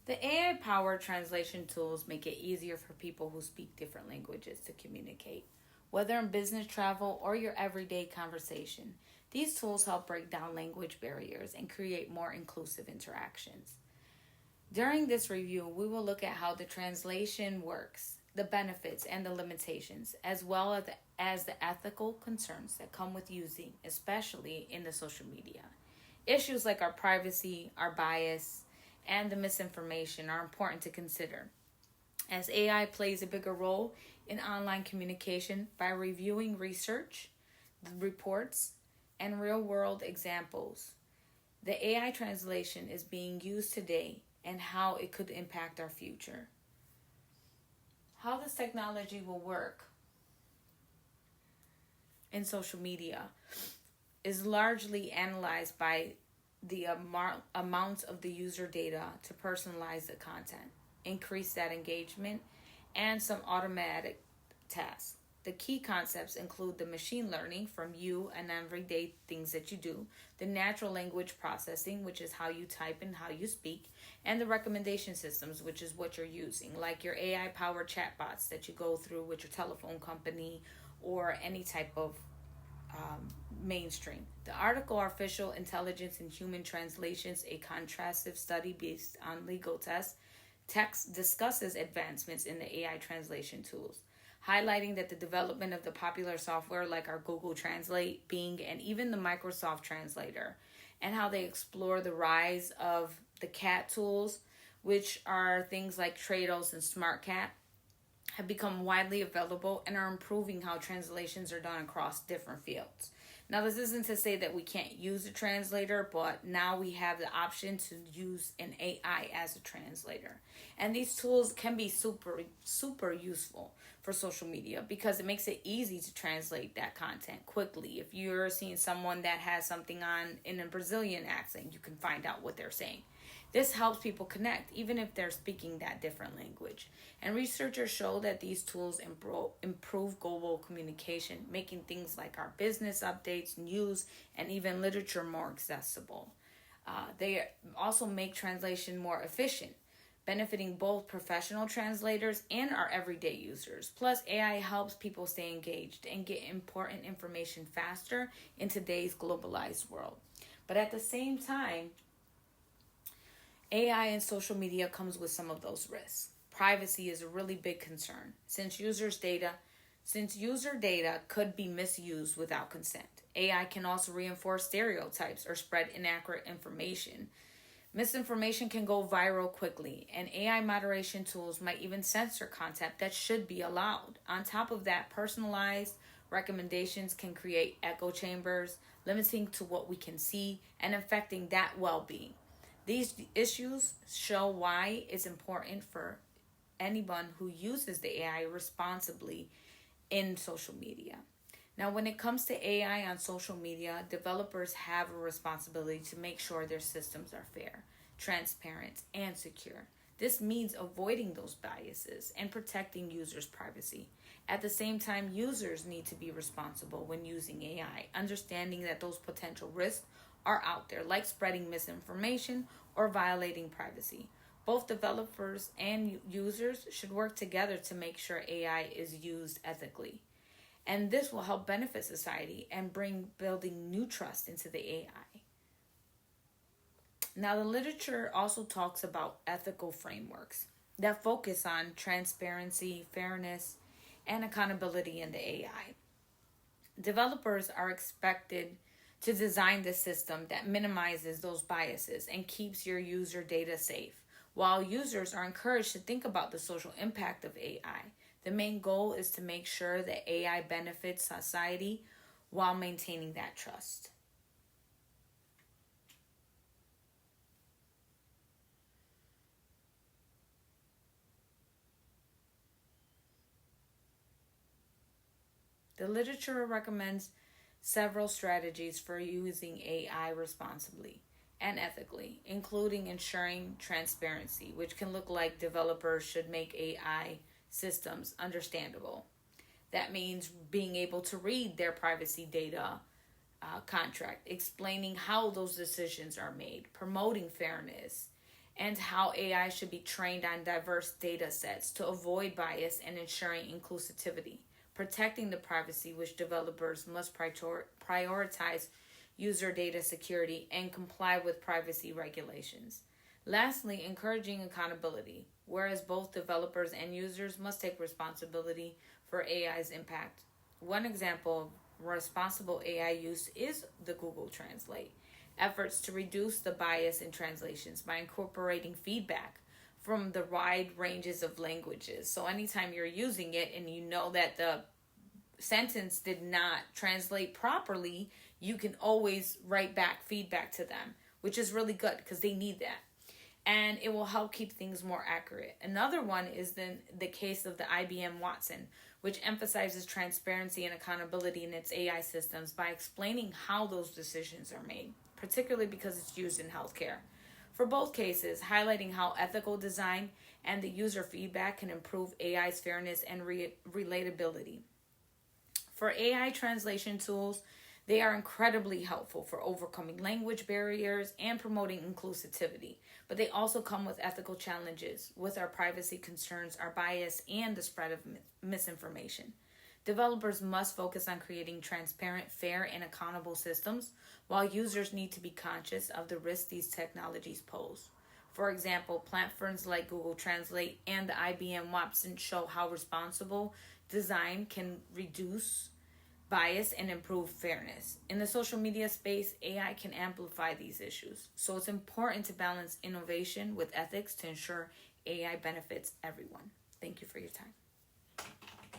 The AI-powered translation tools make it easier for people who speak different languages to communicate. Whether in business travel or your everyday conversation, these tools help break down language barriers and create more inclusive interactions. During this review, we will look at how the translation works, the benefits and the limitations, as well as the ethical concerns that come with using, especially in the social media. Issues like our privacy, our bias, and the misinformation are important to consider, as AI plays a bigger role in online communication by reviewing research, reports, and real world examples. The AI translation is being used today and how it could impact our future. How this technology will work in social media is largely analyzed by the amount of the user data to personalize the content, increase that engagement, and some automatic tasks. The key concepts include the machine learning from you and everyday things that you do, the natural language processing, which is how you type and how you speak, and the recommendation systems, which is what you're using, like your AI powered chatbots that you go through with your telephone company or any type of mainstream. The article Artificial Intelligence in Human Translations, a contrastive study based on legal text discusses advancements in the AI translation tools, highlighting that the development of the popular software like our Google Translate, Bing, and even the Microsoft Translator, and how they explore the rise of the CAT tools, which are things like Trados and SmartCat, have become widely available and are improving how translations are done across different fields. Now, this isn't to say that we can't use a translator, but now we have the option to use an AI as a translator. And these tools can be super useful for social media because it makes it easy to translate that content quickly. If you're seeing someone that has something on in a Brazilian accent, you can find out what they're saying. This helps people connect, even if they're speaking that different language. And researchers show that these tools improve global communication, making things like our business updates, news, and even literature more accessible. They also make translation more efficient, benefiting both professional translators and our everyday users. Plus, AI helps people stay engaged and get important information faster in today's globalized world. But at the same time, AI and social media comes with some of those risks. Privacy is a really big concern since user data could be misused without consent. AI can also reinforce stereotypes or spread inaccurate information. Misinformation can go viral quickly, and AI moderation tools might even censor content that should be allowed. On top of that, personalized recommendations can create echo chambers, limiting to what we can see and affecting that well-being. These issues show why it's important for anyone who uses the AI responsibly in social media. Now, when it comes to AI on social media, developers have a responsibility to make sure their systems are fair, transparent, and secure. This means avoiding those biases and protecting users' privacy. At the same time, users need to be responsible when using AI, understanding that those potential risks are out there, like spreading misinformation or violating privacy. Both developers and users should work together to make sure AI is used ethically. And this will help benefit society and bring building new trust into the AI. Now, the literature also talks about ethical frameworks that focus on transparency, fairness, and accountability in the AI. Developers are expected to design the system that minimizes those biases and keeps your user data safe, while users are encouraged to think about the social impact of AI. The main goal is to make sure that AI benefits society while maintaining that trust. The literature recommends several strategies for using AI responsibly and ethically, including ensuring transparency, which can look like developers should make AI systems understandable. That means being able to read their privacy data contract, explaining how those decisions are made, promoting fairness, and how AI should be trained on diverse data sets to avoid bias and ensuring inclusivity, protecting the privacy, which developers must prioritize user data security and comply with privacy regulations. Lastly, encouraging accountability, whereas both developers and users must take responsibility for AI's impact. One example of responsible AI use is the Google Translate. Efforts to reduce the bias in translations by incorporating feedback from the wide ranges of languages. So, anytime you're using it and you know that the sentence did not translate properly, you can always write back feedback to them, which is really good because they need that. And it will help keep things more accurate. Another one is the case of the IBM Watson, which emphasizes transparency and accountability in its AI systems by explaining how those decisions are made, particularly because it's used in healthcare. For both cases, highlighting how ethical design and the user feedback can improve AI's fairness and relatability. For AI translation tools, they are incredibly helpful for overcoming language barriers and promoting inclusivity, but they also come with ethical challenges with our privacy concerns, our bias, and the spread of misinformation. Developers must focus on creating transparent, fair, and accountable systems, while users need to be conscious of the risks these technologies pose. For example, platforms like Google Translate and the IBM Watson show how responsible design can reduce bias and improve fairness. In the social media space, AI can amplify these issues. So it's important to balance innovation with ethics to ensure AI benefits everyone. Thank you for your time.